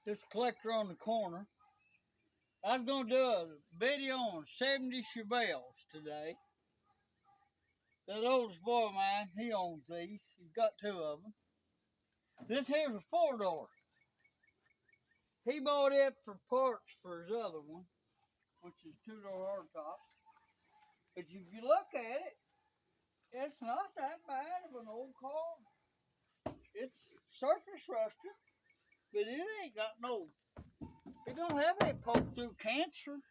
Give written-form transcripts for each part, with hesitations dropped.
this collector on the corner. I was going to do a video on 70 Chevelles today. That oldest boy of mine, he owns these. He's got two of them. This here's a four-door. He bought it for parts for his other one, which is two-door hardtop. But if you look at it, it's not that bad of an old car. It's surface rusted, but it ain't got no, it don't have any poke through cancer.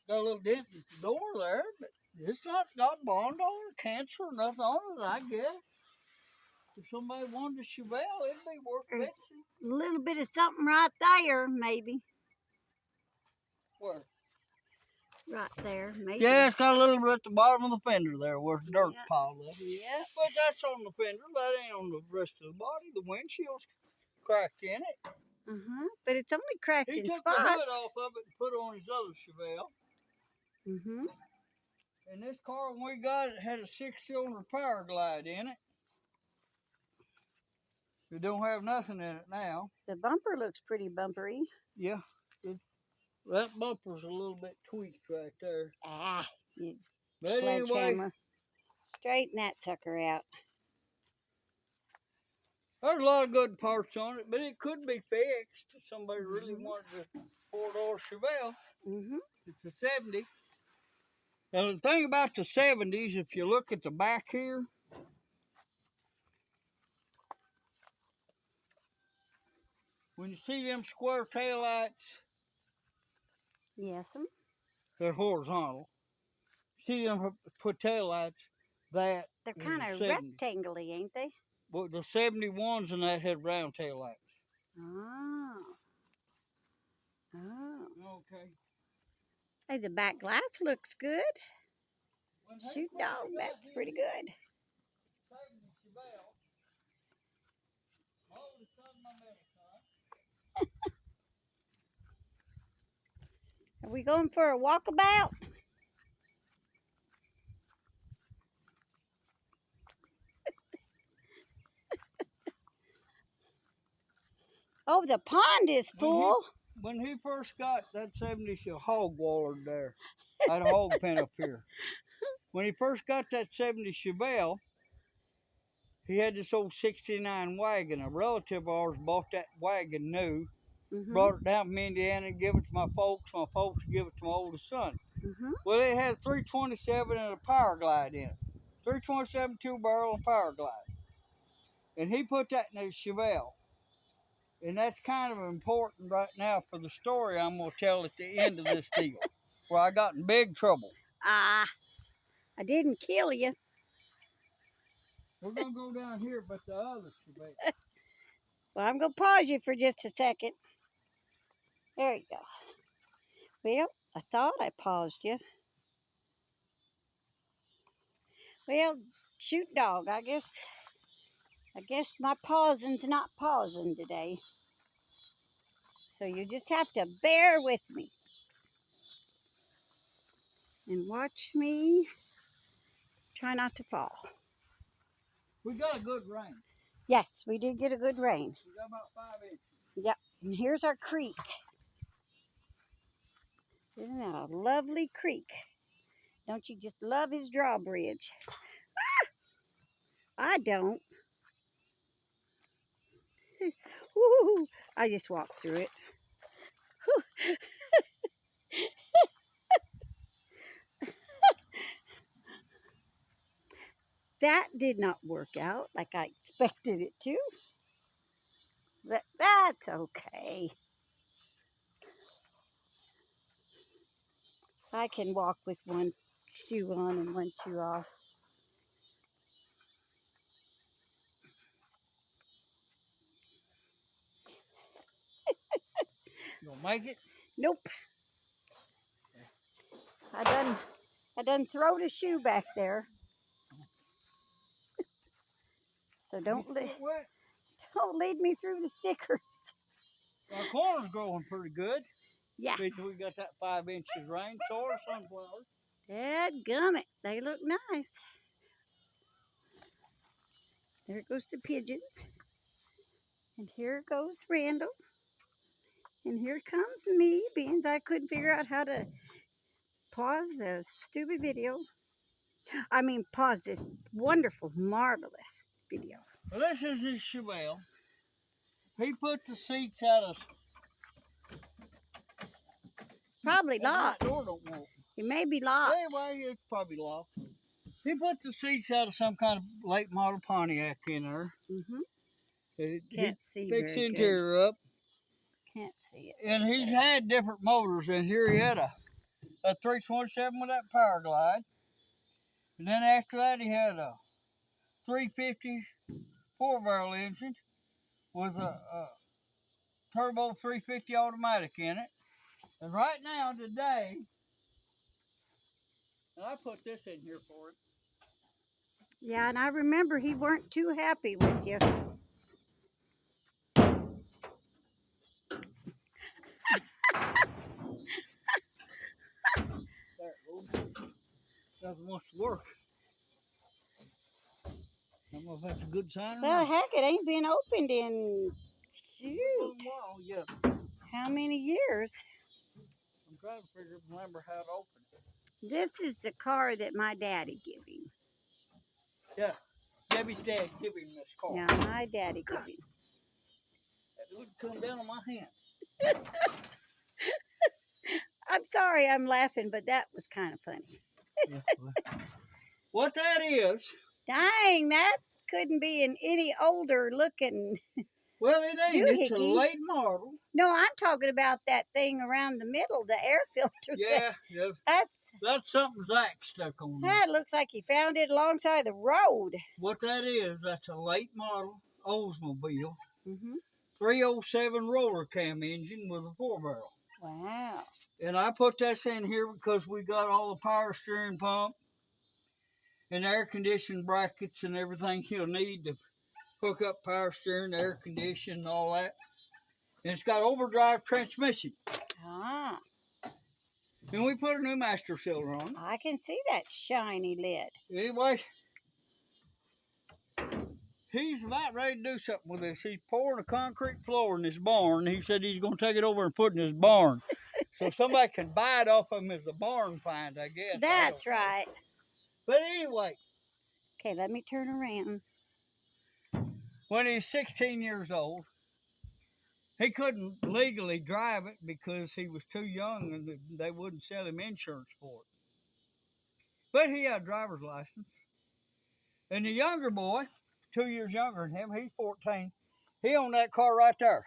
Got a little dent in the door there, but it's not got bond on it, cancer, or nothing on it, I guess. If somebody wanted a Chevelle, it'd be worth There's fixing. a little bit of something right there, maybe. Where? Right there, maybe. Yeah, it's got a little bit at the bottom of the fender there where the dirt piled up. Yeah. But that's on the fender. That ain't on the rest of the body. The windshield's cracked in it. But it's only cracked He in took spots. the hood off of it and put it on his other Chevelle. And this car, when we got it, had a 6-cylinder power glide in it. We don't have nothing in it now. The bumper looks pretty bumpery. Yeah. That bumper's a little bit tweaked right there. You But sledgehammer. anyway, Straighten that sucker out. there's a lot of good parts on it, but it could be fixed if somebody really wanted a four-door Chevelle. It's a 70. Now, the thing about the 70s, if you look at the back here, when you see them square taillights, Yes, they're horizontal. See them put taillights, that they're kind of rectangle-y, ain't they? Well, the 71s and that had round taillights. Oh. Okay. Hey, the back glass looks good. Shoot dog, that's pretty good. Are we going for a walkabout? Oh, the pond is full. When he first got that 70, she hog wallered there. I had a hog pen up here. When he first got that 70 Chevelle, he had this old 69 wagon. A relative of ours bought that wagon new, brought it down from Indiana and gave it to my folks. My folks gave it to my oldest son. Well, it had 327 and a power glide in it. 327 two-barrel and power glide. And he put that in his Chevelle. And that's kind of important right now for the story I'm going to tell at the end of this deal, where I got in big trouble. I didn't kill you. We're going to go down here, but the other Chevelle. Well, I'm going to pause you for just a second. There you go. Well, I thought I paused you. Well, shoot dog, I guess my pausing's not pausing today. So you just have to bear with me. And watch me try not to fall. We got a good rain. Yes, we did get a good rain. We got about 5 inches. Yep, and here's our creek. Isn't that a lovely creek? Don't you just love his drawbridge? I don't. Woo, I just walked through it. That did not work out like I expected it to. But that's okay. I can walk with one shoe on and one shoe off. You gonna make it? Nope. I done throwed a shoe back there. So don't lead me through the stickers. Our corn's growing pretty good. Yes. We got that 5 inches rain. So are sunflowers. Dadgummit, they look nice. There goes the pigeons. And here goes Randall. And here comes me, being I couldn't figure out how to pause the stupid video. I mean, pause this wonderful, marvelous video. Well, this is his Chevelle. He put the seats out of. It's probably locked. That door don't work. It may be locked. Anyway, it's probably locked. He put the seats out of some kind of late model Pontiac in there. Can't see fixed the very good. interior up. Can't see it. And he's had different motors in here. He had a 327 with that power glide. And then after that, he had a 350 4-barrel engine with a turbo 350 automatic in it. And right now, today, and I put this in here for him. Yeah, and I remember he weren't too happy with you. Doesn't want to work. I don't know if that's a good sign or Well, not. heck, it ain't been opened in, shoot, Wow, yeah. how many years? I'm trying to remember how to open it. This is the car that my daddy gave him. Yeah. Debbie's dad gave him this car. Yeah, my daddy gave him. That would come down on my hand. I'm sorry I'm laughing, but that was kind of funny. Yeah, well, what that is, Dang, that couldn't be in any older looking. well, it ain't. It's a Doohickey. late model. No, I'm talking about that thing around the middle, the air filter thing. Yeah. That's something Zach stuck on there. that looks like he found it alongside the road. What that is, that's a late model Oldsmobile 307 roller cam engine with a 4-barrel. Wow. And I put this in here because we got all the power steering pump and air conditioning brackets and everything he'll need to hook up power steering, air conditioning, and all that. And it's got overdrive transmission. Ah, And we put a new master cylinder on it. I can see that shiny lid. Anyway, he's about ready to do something with this. He's pouring a concrete floor in his barn. He said he's going to take it over and put it in his barn. So somebody can buy it off of him as a barn find, I guess. That's right. But anyway, Okay, let me turn around. when he's 16 years old, he couldn't legally drive it because he was too young and they wouldn't sell him insurance for it. But he had a driver's license. And the younger boy, 2 years younger than him, he's 14, he owned that car right there.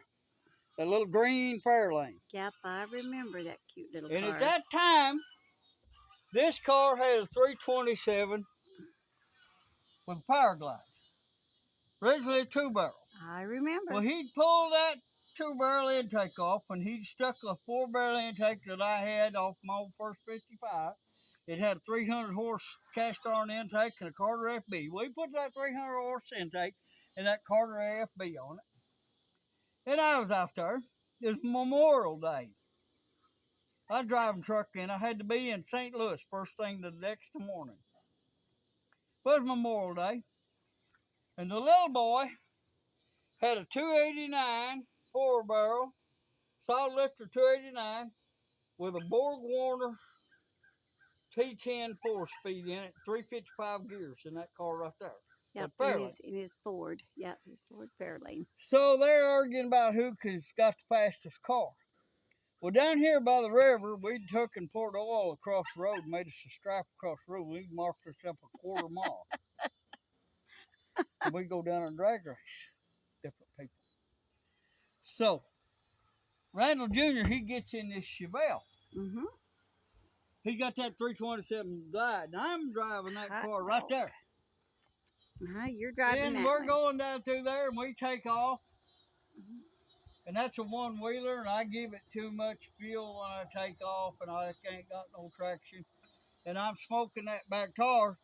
That little green Fairlane. Yep, I remember that cute little And car. at that time, this car had a 327 with a power glide. Originally a 2-barrel. I remember. Well, he'd pulled that 2-barrel intake off and he'd stuck a 4-barrel intake that I had off my old first 55. It had a 300 horse cast iron intake and a Carter FB. Well, he put that 300 horse intake and that Carter FB on it. And I was out there. It was Memorial Day. I was driving truck in. I had to be in St. Louis first thing the next morning. It was Memorial Day. And the little boy had a 289 4-barrel, solid lifter 289 with a Borg Warner T10 4-speed in it, 355 gears in that car right there. Yep, in his Ford. Yeah, his Ford Fairlane. So they're arguing about who's got the fastest car. Well, down here by the river, we took and poured oil across the road and made us a stripe across the road. We marked ourselves a quarter mile. And we go down and drag race different people. So, Randall Jr., he gets in this Chevelle. He got that 327 glide. And I'm driving that car right there. You're driving and that we're way. going down through there, and we take off. And that's a one-wheeler, and I give it too much fuel when I take off, and I ain't got no traction. And I'm smoking that back tire,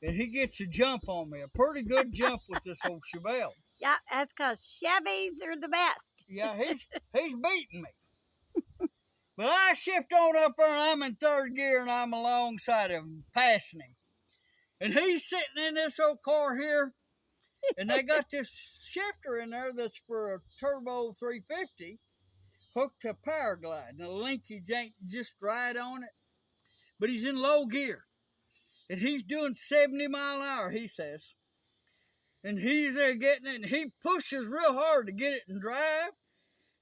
and he gets a jump on me, a pretty good jump with this old Chevelle. Yeah, that's because Chevys are the best. Yeah, he's beating me. But I shift on up there, and I'm in third gear, and I'm alongside him, passing him. And he's sitting in this old car here, and they got this shifter in there that's for a turbo 350 hooked to power glide. And the linkage ain't just right on it, but he's in low gear. And he's doing 70 mile an hour, he says. And he's there getting it, and he pushes real hard to get it in drive.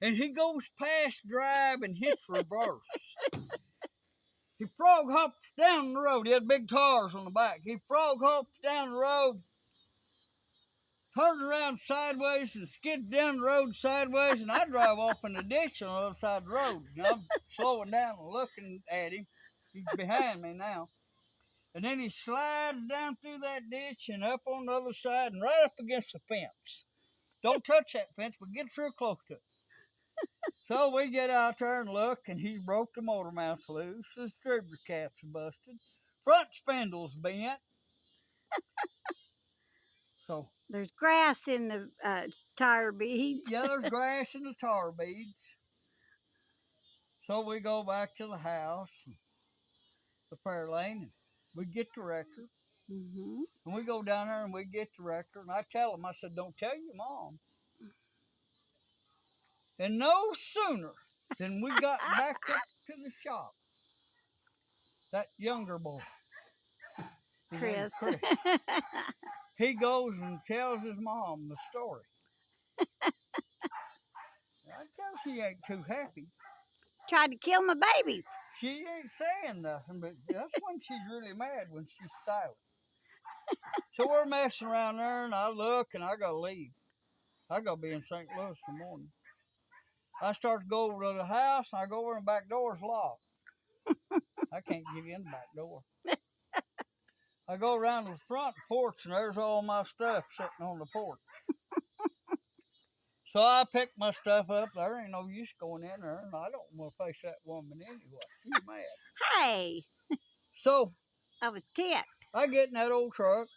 And he goes past drive and hits reverse. He frog hops down the road. He had big tires on the back. He frog hops down the road, turns around sideways and skids down the road sideways, and I drive off in the ditch on the other side of the road. And I'm slowing down and looking at him. He's behind me now. And then he slides down through that ditch and up on the other side and right up against the fence. Don't touch that fence, but get real close to it. So we get out there and look, and he's broke the motor mounts loose. The distributor cap's busted. Front spindle's bent. So There's grass in the tire beads. yeah, there's grass in the tar beads. So we go back to the house, the fair lane, and we get the record. Mm-hmm. And we go down there and we get the record. And I tell him, I said, don't tell your mom. And no sooner than we got back up to the shop, that younger boy, Chris. he goes and tells his mom the story. I tell she ain't too happy. Tried to kill my babies. She ain't saying nothing, but that's when she's really mad, when she's silent. So we're messing around there, and I look, and I gotta leave. I gotta be in St. Louis in the morning. I start to go over to the house, and I go over, and the back door's locked. I can't get in the back door. I go around to the front porch, and there's all my stuff sitting on the porch. So I pick my stuff up. There ain't no use going in there, and I don't want to face that woman anyway. She's mad. Hey. So I was ticked. I get in that old truck,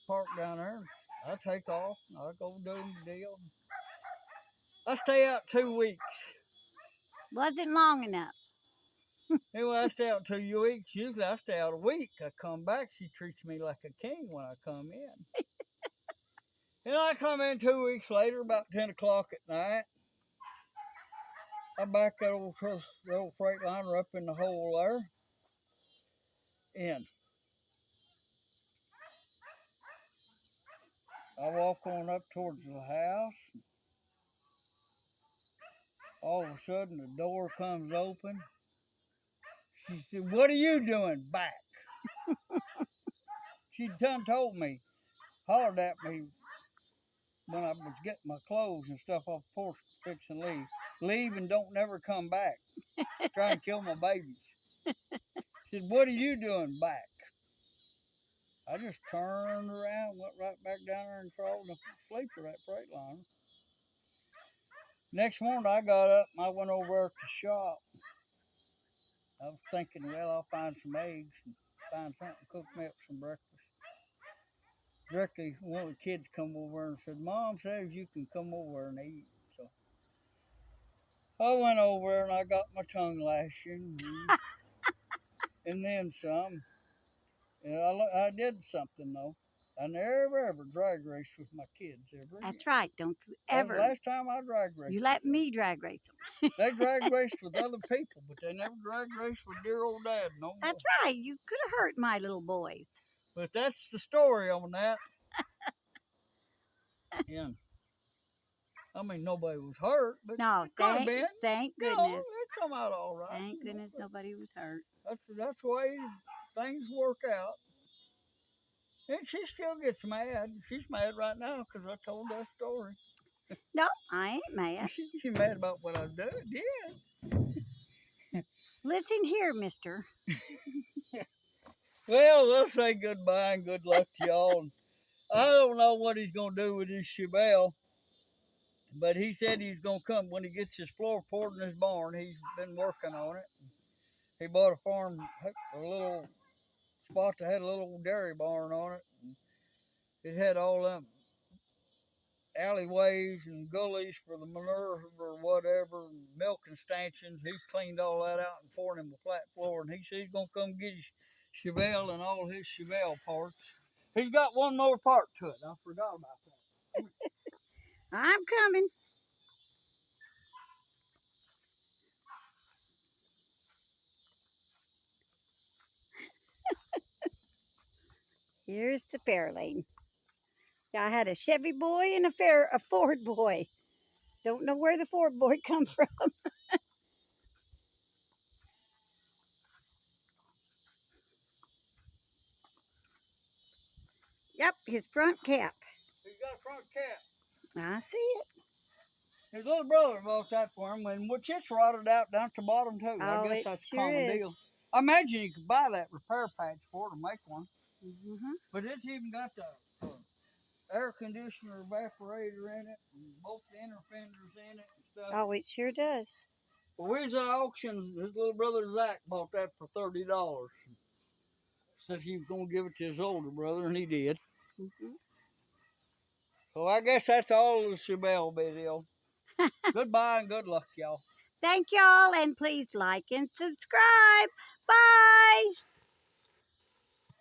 park down there. I take off, and I go do the deal. I stay out 2 weeks. Wasn't long enough. Anyway, I stay out 2 weeks. Usually I stay out a week. I come back. She treats me like a king when I come in. And I come in 2 weeks later, about 10 o'clock at night. I back that old Freightliner up in the hole there. And I walk on up towards the house. All of a sudden, the door comes open. She said, "What are you doing back?" She done told me, hollered at me when I was getting my clothes and stuff off the porch, fixing to leave. Leave and don't never come back. Try and kill my babies. She said, "What are you doing back?" I just turned around, went right back down there and crawled in the sleep of that Freightliner. Next morning, I got up and I went over to the shop. I was thinking, well, I'll find some eggs and find something to cook me up some breakfast. Directly, one of the kids come over and said, "Mom says you can come over and eat." So I went over and I got my tongue lashing and then some. And I did something, though. I never, ever drag raced with my kids ever again. That's right. Don't you That was ever. the last time I drag raced. You let me drag race them. They drag raced with other people, but they never drag raced with dear old Dad no more. That's right. You could have hurt my little boys. But that's the story on that. Yeah. I mean, nobody was hurt, but No, it could have been. thank No, goodness. it come out all right. Thank goodness nobody was hurt. That's the way things work out. And she still gets mad. She's mad right now because I told that story. No, I ain't mad. She's mad about what I did. Listen here, mister. Well, let's say goodbye and good luck to y'all. I don't know what he's going to do with his Chevelle, but he said he's going to come when he gets his floor poured in his barn. He's been working on it. He bought a farm, a little spot that had a little dairy barn on it. It had all them alleyways and gullies for the manure or whatever, and milking stanchions. He cleaned all that out and poured him a flat floor. And he said he's going to come get his Chevelle and all his Chevelle parts. He's got one more part to it. I forgot about that. I'm coming. Here's the fair lane. I had a Chevy boy and a Ford boy. Don't know where the Ford boy come from. Yep, his front cap. He's got a front cap. I see it. His little brother bought that for him, which it's rotted out down to the bottom too. I Oh, guess it that's a sure common is. deal. I imagine you could buy that repair patch for to make one. Mm-hmm. But it's even got the air conditioner evaporator in it, and both the inner fenders in it and stuff. Oh, it sure does. Well, we was at auction. His little brother Zach bought that for $30. Said he was gonna give it to his older brother, and he did. Mm-hmm. So I guess that's all of the Chevelle video. Goodbye and good luck, y'all. Thank y'all, and please like and subscribe. Bye.